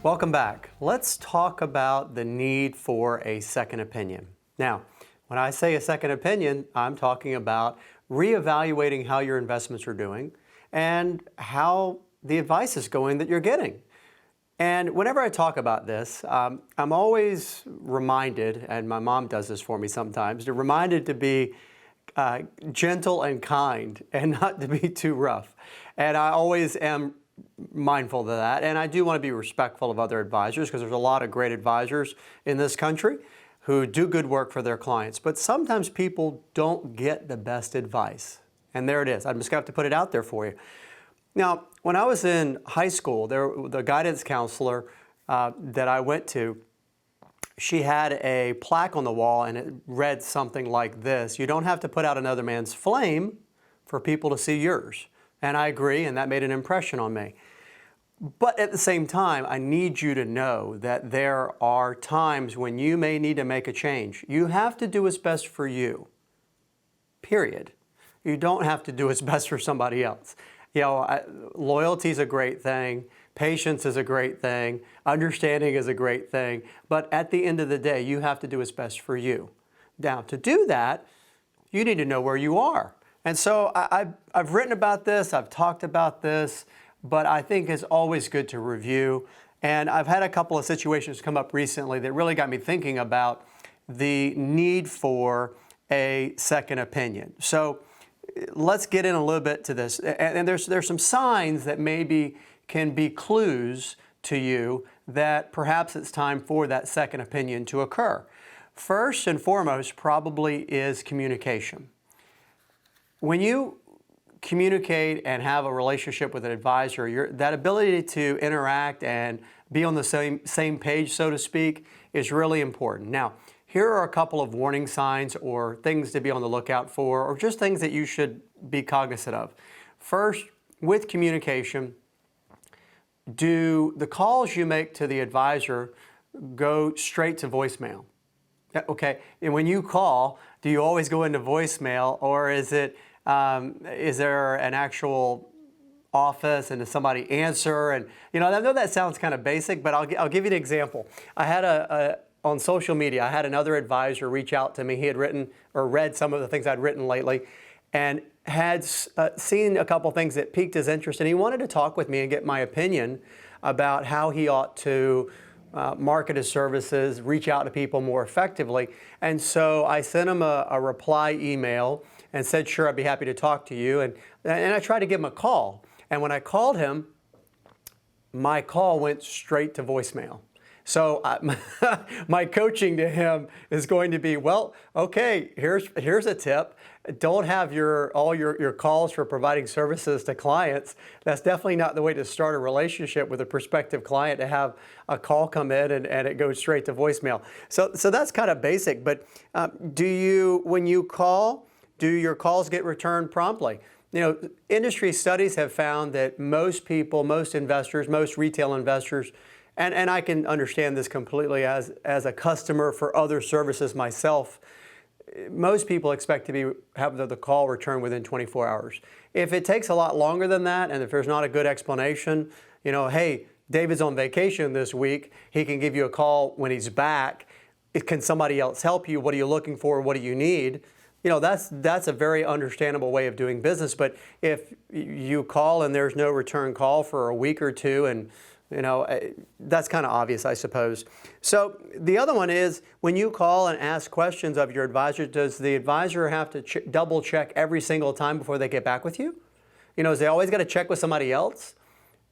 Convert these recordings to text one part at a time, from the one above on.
Welcome back. Let's talk about the need for a second opinion. Now, when I say a second opinion, I'm talking about reevaluating how your investments are doing and how the advice is going that you're getting. And whenever I talk about this, I'm always reminded, and my mom does this for me sometimes, reminded to be gentle and kind and not to be too rough. And I always am mindful of that. And I do want to be respectful of other advisors because there's a lot of great advisors in this country who do good work for their clients. But sometimes people don't get the best advice. And there it is. I'm just going to have to put it out there for you. Now, when I was in high school, the guidance counselor that I went to, she had a plaque on the wall and it read something like this: "You don't have to put out another man's flame for people to see yours." And I agree, and that made an impression on me. But at the same time, I need you to know that there are times when you may need to make a change. You have to do what's best for you, period. You don't have to do what's best for somebody else. You know, loyalty is a great thing. Patience is a great thing. Understanding is a great thing. But at the end of the day, you have to do what's best for you. Now, to do that, you need to know where you are. And so I've written about this, I've talked about this, but I think it's always good to review. And I've had a couple of situations come up recently that really got me thinking about the need for a second opinion. So let's get in a little bit to this. And there's some signs that maybe can be clues to you that perhaps it's time for that second opinion to occur. First and foremost probably is communication. When you communicate and have a relationship with an advisor, that ability to interact and be on the same page, so to speak, is really important. Now, here are a couple of warning signs or things to be on the lookout for, or just things that you should be cognizant of. First, with communication, do the calls you make to the advisor go straight to voicemail? Okay, and when you call, do you always go into voicemail, or is there an actual office and does somebody answer? And you know, I know that sounds kind of basic, but I'll give you an example. I had on social media, I had another advisor reach out to me. He had written or read some of the things I'd written lately and had seen a couple things that piqued his interest, and he wanted to talk with me and get my opinion about how he ought to market his services, reach out to people more effectively. And so I sent him a reply email and said, sure, I'd be happy to talk to you. And I tried to give him a call. And when I called him, my call went straight to voicemail. So my coaching to him is going to be, well, okay, here's a tip. Don't have all your calls for providing services to clients. That's definitely not the way to start a relationship with a prospective client, to have a call come in and it goes straight to voicemail. So that's kind of basic. But when you call, do your calls get returned promptly? You know, industry studies have found that most people, most investors, most retail investors, and I can understand this completely as a customer for other services myself, most people expect to have the call returned within 24 hours. If it takes a lot longer than that, and if there's not a good explanation, you know, hey, David's on vacation this week, he can give you a call when he's back. Can somebody else help you? What are you looking for? What do you need? You know, that's a very understandable way of doing business. But if you call and there's no return call for a week or two, and you know, that's kind of obvious, I suppose. So the other one is, when you call and ask questions of your advisor, does the advisor have to double check every single time before they get back with you? You know, is they always got to check with somebody else?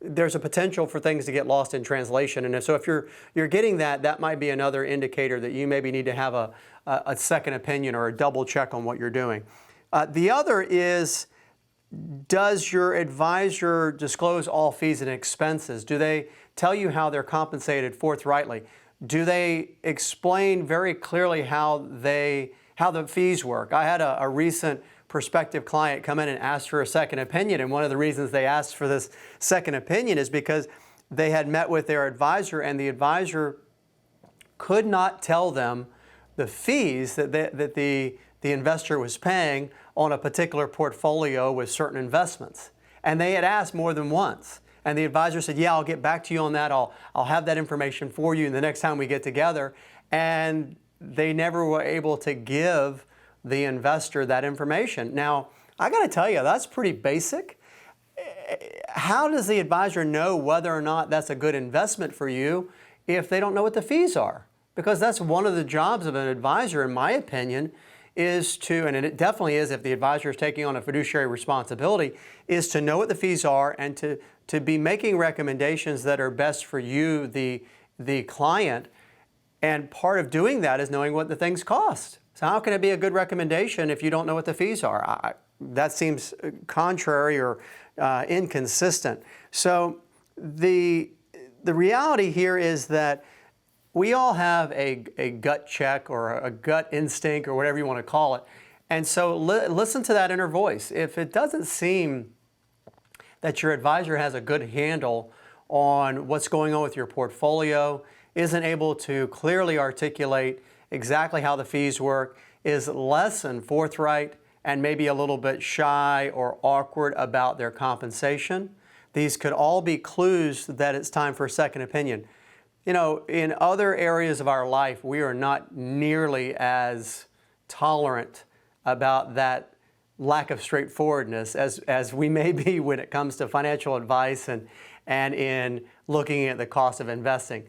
There's a potential for things to get lost in translation. And so if you're getting that might be another indicator that you maybe need to have a second opinion or a double check on what you're doing. The other is, does your advisor disclose all fees and expenses? Do they tell you how they're compensated forthrightly? Do they explain very clearly how the fees work? I had a recent prospective client come in and ask for a second opinion, and one of the reasons they asked for this second opinion is because they had met with their advisor, and the advisor could not tell them the fees that the investor was paying on a particular portfolio with certain investments. And they had asked more than once. And the advisor said, yeah, I'll get back to you on that. I'll have that information for you the next time we get together. And they never were able to give the investor that information. Now, I got to tell you, that's pretty basic. How does the advisor know whether or not that's a good investment for you if they don't know what the fees are? Because that's one of the jobs of an advisor, in my opinion, is to, and it definitely is if the advisor is taking on a fiduciary responsibility, is to know what the fees are and to be making recommendations that are best for you, the client. And part of doing that is knowing what the things cost. So how can it be a good recommendation if you don't know what the fees are? That seems contrary or inconsistent. So the reality here is that we all have a gut check or a gut instinct or whatever you want to call it. And so listen to that inner voice. If it doesn't seem that your advisor has a good handle on what's going on with your portfolio, isn't able to clearly articulate exactly how the fees work, is less than forthright, and maybe a little bit shy or awkward about their compensation, these could all be clues that it's time for a second opinion. You know, in other areas of our life, we are not nearly as tolerant about that lack of straightforwardness as we may be when it comes to financial advice and in looking at the cost of investing.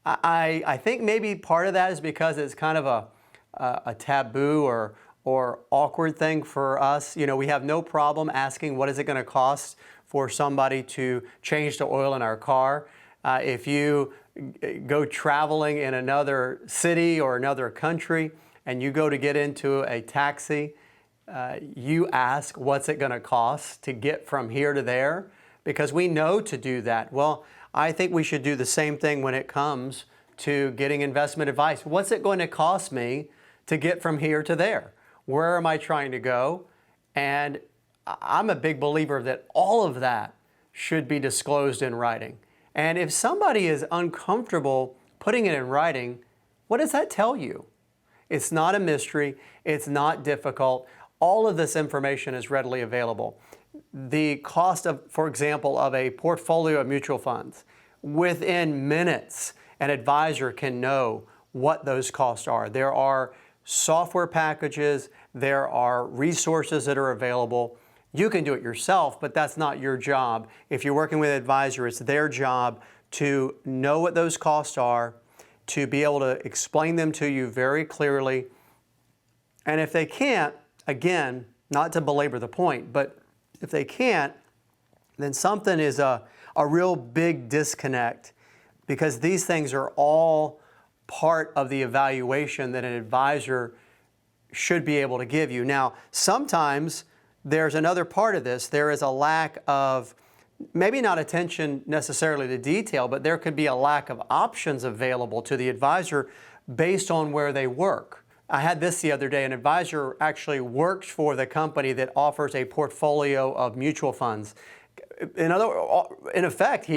I think maybe part of that is because it's kind of a taboo or awkward thing for us. You know, we have no problem asking what is it going to cost for somebody to change the oil in our car. If you go traveling in another city or another country and you go to get into a taxi, you ask what's it going to cost to get from here to there, because we know to do that. Well, I think we should do the same thing when it comes to getting investment advice. What's it going to cost me to get from here to there? Where am I trying to go? And I'm a big believer that all of that should be disclosed in writing. And if somebody is uncomfortable putting it in writing, what does that tell you? It's not a mystery. It's not difficult. All of this information is readily available. The cost of, for example, of a portfolio of mutual funds, within minutes, an advisor can know what those costs are. There are software packages, there are resources that are available. You can do it yourself, but that's not your job. If you're working with an advisor, it's their job to know what those costs are, to be able to explain them to you very clearly. And if they can't, again, not to belabor the point, but if they can't, then something is a real big disconnect, because these things are all part of the evaluation that an advisor should be able to give you. Now, sometimes there's another part of this. There is a lack of, maybe not attention necessarily to detail, but there could be a lack of options available to the advisor based on where they work. I had this the other day. An advisor actually works for the company that offers a portfolio of mutual funds. In effect,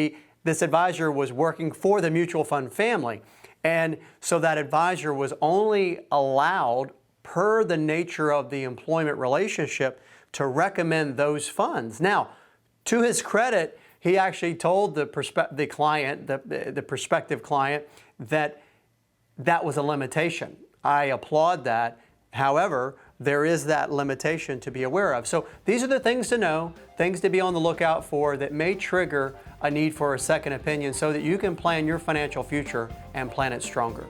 this advisor was working for the mutual fund family. And so that advisor was only allowed, per the nature of the employment relationship, to recommend those funds. Now, to his credit, he actually told the prospective client that that was a limitation. I applaud that. However, there is that limitation to be aware of. So these are the things to know, things to be on the lookout for that may trigger a need for a second opinion so that you can plan your financial future and plan it stronger.